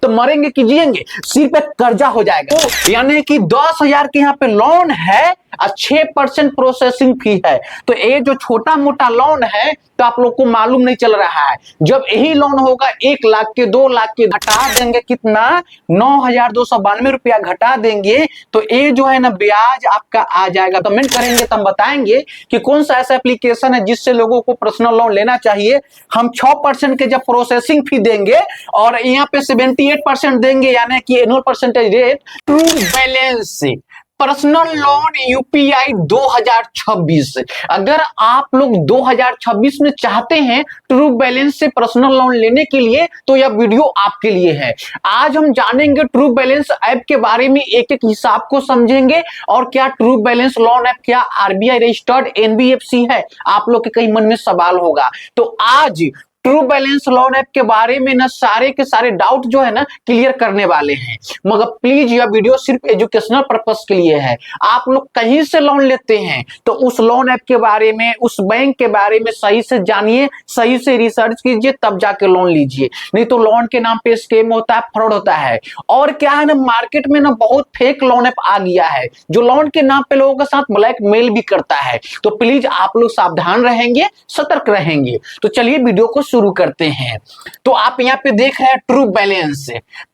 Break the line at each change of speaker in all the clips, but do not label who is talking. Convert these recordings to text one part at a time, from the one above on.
तो मरेंगे कि जिएंगे? सिर पे कर्जा हो जाएगा। तो यानी कि 10,000 के यहाँ पे लोन है और 6% प्रोसेसिंग फी है। तो ये जो छोटा मोटा लोन है तो आप लोग को मालूम नहीं चल रहा है। जब यही लोन होगा 1 लाख के 2 लाख के घटा देंगे कितना 9,292 रुपया घटा देंगे तो ये जो है ना ब्याज आपका आ जाएगा। कमेंट करेंगे तो हम बताएंगे कि कौन सा ऐसा एप्लीकेशन है जिससे लोगों को पर्सनल लोन लेना चाहिए। हम 6% के जब प्रोसेसिंग फी देंगे और यहाँ पे 78% देंगे यानी कि annual percentage rate true balance से पर्सनल लोन यूपीआई 2026। अगर आप लोग 2026 में चाहते हैं ट्रू बैलेंस से पर्सनल लोन लेने के लिए तो यह वीडियो आपके लिए है। आज हम जानेंगे ट्रू बैलेंस ऐप के बारे में, एक एक हिसाब को समझेंगे और क्या ट्रू बैलेंस लोन ऐप क्या आरबीआई रजिस्टर्ड एनबीएफसी है, आप लोग के कई मन में सवाल होगा। तो आज ट्रू बैलेंस लोन ऐप के बारे में ना सारे के सारे डाउट जो है ना क्लियर करने वाले हैं। मगर प्लीज यह वीडियो सिर्फ एजुकेशनल पर्पस के लिए है। आप लोग कहीं से लोन लेते हैं तो उस लोन ऐप के बारे में, उस बैंक के बारे में सही से जानिए, सही से रिसर्च कीजिए, तब जाके लोन लीजिए। नहीं तो लोन के नाम पे स्कैम होता है, फ्रॉड होता है। और क्या है ना, मार्केट में ना बहुत फेक लोन ऐप आ गया है जो लोन के नाम पे लोगों के साथ ब्लैकमेल भी करता है। तो प्लीज आप लोग सावधान रहेंगे, सतर्क रहेंगे। तो चलिए वीडियो को शुरू करते हैं। तो आप यहाँ पे देख रहे हैं true balance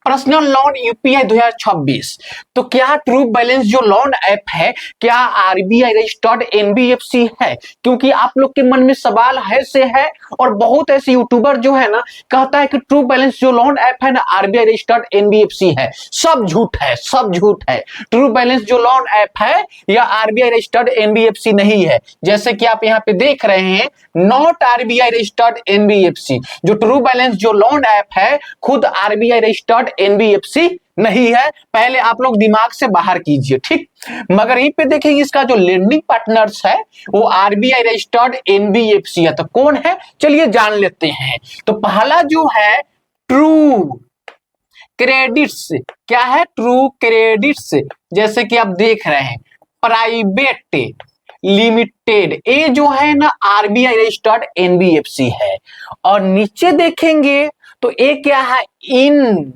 personal loan UPI 2026। तो क्या ट्रू बैलेंस जो लोन ऐप है क्या आरबीआई रजिस्टर्ड एनबीएफसी है? क्योंकि आप लोग के मन में सवाल है से है और बहुत ऐसे यूट्यूबर जो है ना कहता है कि ट्रू बैलेंस जो लोन ऐप है ना आरबीआई रजिस्टर्ड एनबीएफसी है। सब झूठ है, सब झूठ है। ट्रू बैलेंस जो लोन ऐप है या आरबीआई रजिस्टर्ड एनबीएफसी नहीं है। जैसे कि आप यहाँ पे देख रहे हैं नॉट आरबीआई रजिस्टर्ड एनबीएफसी। जो ट्रू बैलेंस जो लोन ऐप है खुद आरबीआई रजिस्टर्ड एनबीएफसी नहीं है। पहले आप लोग दिमाग से बाहर कीजिए, ठीक। मगर यहीं पे देखेंगे इसका जो लेंडिंग पार्टनर्स है वो आरबीआई रजिस्टर्ड एनबीएफसी है। तो कौन है चलिए जान लेते हैं। तो पहला जो है ट्रू क्रेडिट्स। क्या है? True credits. जैसे कि आप देख रहे हैं प्राइवेट लिमिटेड, ये जो है ना आरबीआई रजिस्टर्ड एनबीएफसी है। और नीचे देखेंगे तो ये क्या है? इन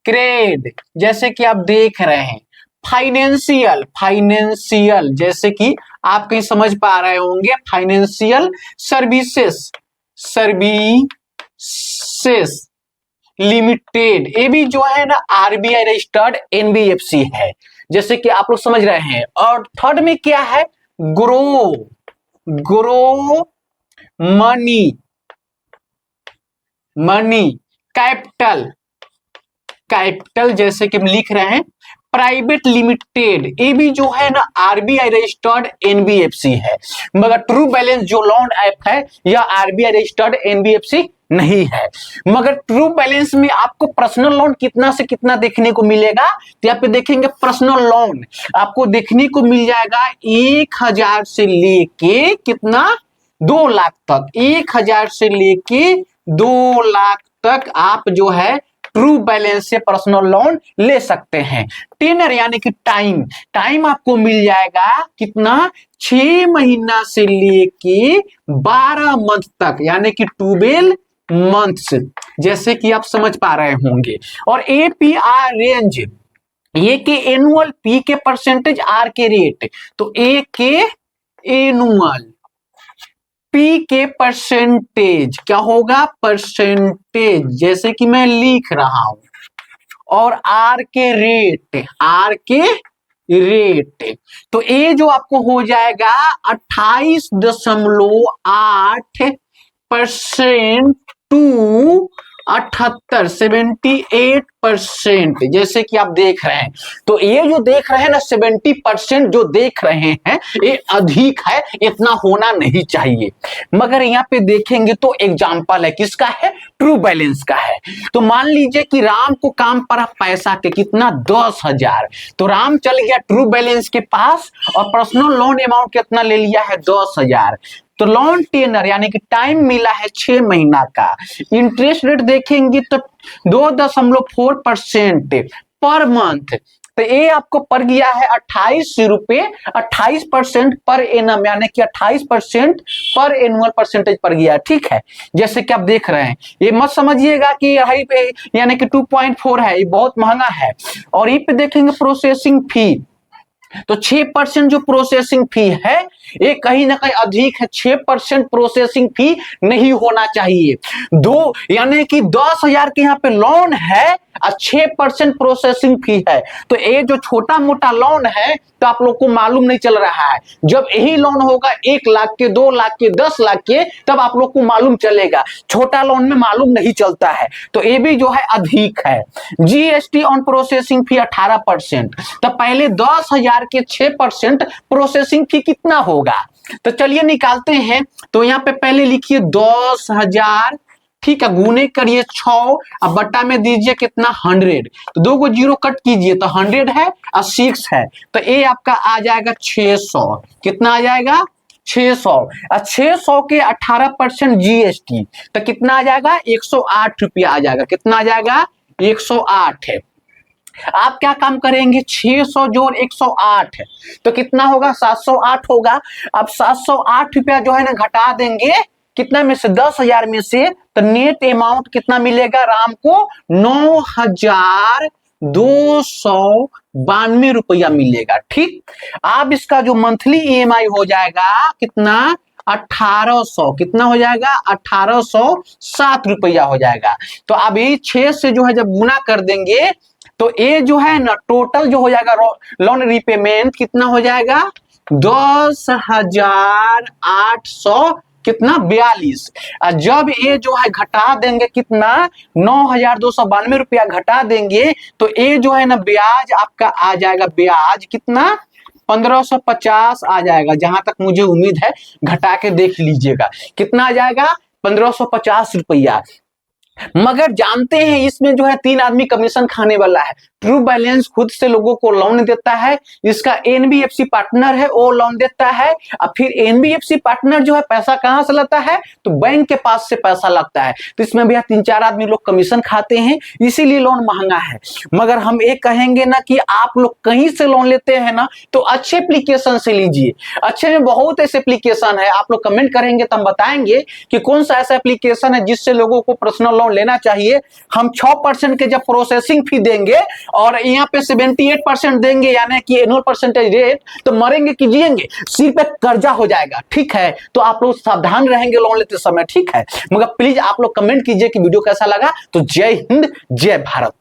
क्रेड। जैसे कि आप देख रहे हैं फाइनेंशियल, फाइनेंशियल जैसे कि आप कहीं समझ पा रहे होंगे फाइनेंशियल सर्विसेस, सर्विसेस लिमिटेड, ये भी जो है ना आरबीआई रजिस्टर्ड एनबीएफसी है। जैसे कि आप लोग समझ रहे हैं। और थर्ड में क्या है? Grow, grow money, money capital, capital जैसे कि हम लिख रहे हैं प्राइवेट लिमिटेड, ये भी जो है ना आरबीआई रजिस्टर्ड एनबीएफसी है। मगर ट्रू बैलेंस जो लोन ऐप है यह आरबीआई रजिस्टर्ड एनबीएफसी नहीं है। मगर ट्रू बैलेंस में आपको पर्सनल लोन कितना से कितना देखने को मिलेगा? तो यहाँ पे देखेंगे पर्सनल लोन आपको देखने को मिल जाएगा 1,000 से लेके कितना 2 लाख तक। 1,000 से लेके 2 लाख तक आप जो है ट्रू बैलेंस से पर्सनल लोन ले सकते हैं। टेनर यानी कि टाइम, टाइम आपको मिल जाएगा कितना 6 महीना से लेके 12 मंथ तक यानी कि 12 मंथ्स, जैसे कि आप समझ पा रहे होंगे। और एपीआर रेंज, ए के एनुअल, पी के परसेंटेज, आर के रेट। तो ए के एनुअल, पी के परसेंटेज क्या होगा? परसेंटेज जैसे कि मैं लिख रहा हूं। और आर के रेट, आर के रेट तो ये जो आपको हो जाएगा 28.8% टू 78, 78%। जैसे कि आप देख रहे हैं। तो ये जो देख रहे हैं ना 70% जो देख रहे हैं ये अधिक है, इतना होना नहीं चाहिए। मगर यहाँ पे देखेंगे तो एग्जाम्पल है किसका है? ट्रू बैलेंस का है। तो मान लीजिए कि राम को काम पड़ा पैसा के कितना 10,000। तो राम चल गया ट्रू बैलेंस के पास और पर्सनल लोन अमाउंट कितना ले लिया है? 10,000। तो लोन टेनर यानी कि टाइम मिला है 6 महीना का। इंटरेस्ट रेट देखेंगे तो 2.4% पर मंथ। तो ये आपको पड़ गया है 28 रुपए 28% पर एनम, यानी कि 28% पर एनुअल परसेंटेज पड़ गया। ठीक है, जैसे कि आप देख रहे हैं, ये मत समझिएगा कि हाई पे यानी कि 2.4 है, ये बहुत महंगा है। और ये पे देखेंगे प्रोसेसिंग फी, तो 6% जो प्रोसेसिंग फी है ये कहीं ना कहीं अधिक है। 6% प्रोसेसिंग फी नहीं होना चाहिए। दो यानी कि 10,000 के यहाँ पे लोन है और 6% प्रोसेसिंग फी है, तो ये जो छोटा मोटा लोन है तो आप लोग को मालूम नहीं चल रहा है। जब यही लोन होगा 1 लाख के, 2 लाख के, 10 लाख के, तब आप लोग को मालूम चलेगा। छोटा लोन में मालूम नहीं चलता है, तो ये भी जो है अधिक है। जीएसटी ऑन प्रोसेसिंग फी 18%, तो पहले 10,000 के 6% प्रोसेसिंग फी कितना होगा, तो चलिए निकालते हैं। तो यहाँ पे पहले लिखिए 10,000, ठीक है, गुने करिए 6 अब बट्टा में दीजिए कितना 100, तो 2 को 0 कट कीजिए तो 100 है और 6 है, तो ये आपका आ जाएगा 600। कितना आ जाएगा 600, और 600 के 18% जीएसटी, तो कितना आ जाएगा 108 रुपया आ जाएगा। कितना आ जाएगा 108 है। आप क्या काम करेंगे, 600 जोड़ 108 है तो कितना होगा 708 होगा। अब 708 रुपया जो है ना घटा देंगे कितना में से, 10,000 में से, तो नेट अमाउंट कितना मिलेगा राम को, 9,292 रुपया मिलेगा। ठीक, अब इसका जो मंथली ईएमआई हो जाएगा कितना 1800, कितना हो जाएगा 1807 रुपया हो जाएगा। तो अभी 6 से जो है जब गुना कर देंगे तो ये जो है ना टोटल जो हो जाएगा लोन रिपेमेंट कितना हो जाएगा 10,800 कितना 42। जब ये जो है घटा देंगे कितना 9,292 रुपया घटा देंगे तो ये जो है ना ब्याज आपका आ जाएगा, ब्याज कितना 1550 आ जाएगा। जहां तक मुझे उम्मीद है घटा के देख लीजिएगा कितना आ जाएगा 1550 रुपया। मगर जानते हैं इसमें जो है 3 आदमी कमीशन खाने वाला है। ट्रू बैलेंस खुद से लोगों को लोन देता है, इसका एनबीएफसी पार्टनर है वो लोन देता है, और फिर एनबीएफसी पार्टनर जो है पैसा कहां से लाता है, तो बैंक के पास से पैसा लगता है। तो इसमें भैया 3-4 आदमी लोग कमीशन खाते हैं, इसीलिए लोन महंगा है। मगर हम एक कहेंगे ना कि आप लोग कहीं से लोन लेते हैं ना तो अच्छे एप्लीकेशन से लीजिए। अच्छे में बहुत ऐसे एप्लीकेशन है, आप लोग कमेंट करेंगे तो हम बताएंगे कि कौन सा ऐसा एप्लीकेशन है जिससे लोगों को पर्सनल लोन लेना चाहिए। हम 6% के जब प्रोसेसिंग फी देंगे और यहाँ पे 78% देंगे यानी कि एनुअल परसेंटेज रेट, तो मरेंगे कि जिएंगे, सिर पे कर्जा हो जाएगा। ठीक है, तो आप लोग सावधान रहेंगे लोन लेते समय। ठीक है, मगर प्लीज आप लोग कमेंट कीजिए कि वीडियो कैसा लगा। तो जय हिंद, जय भारत।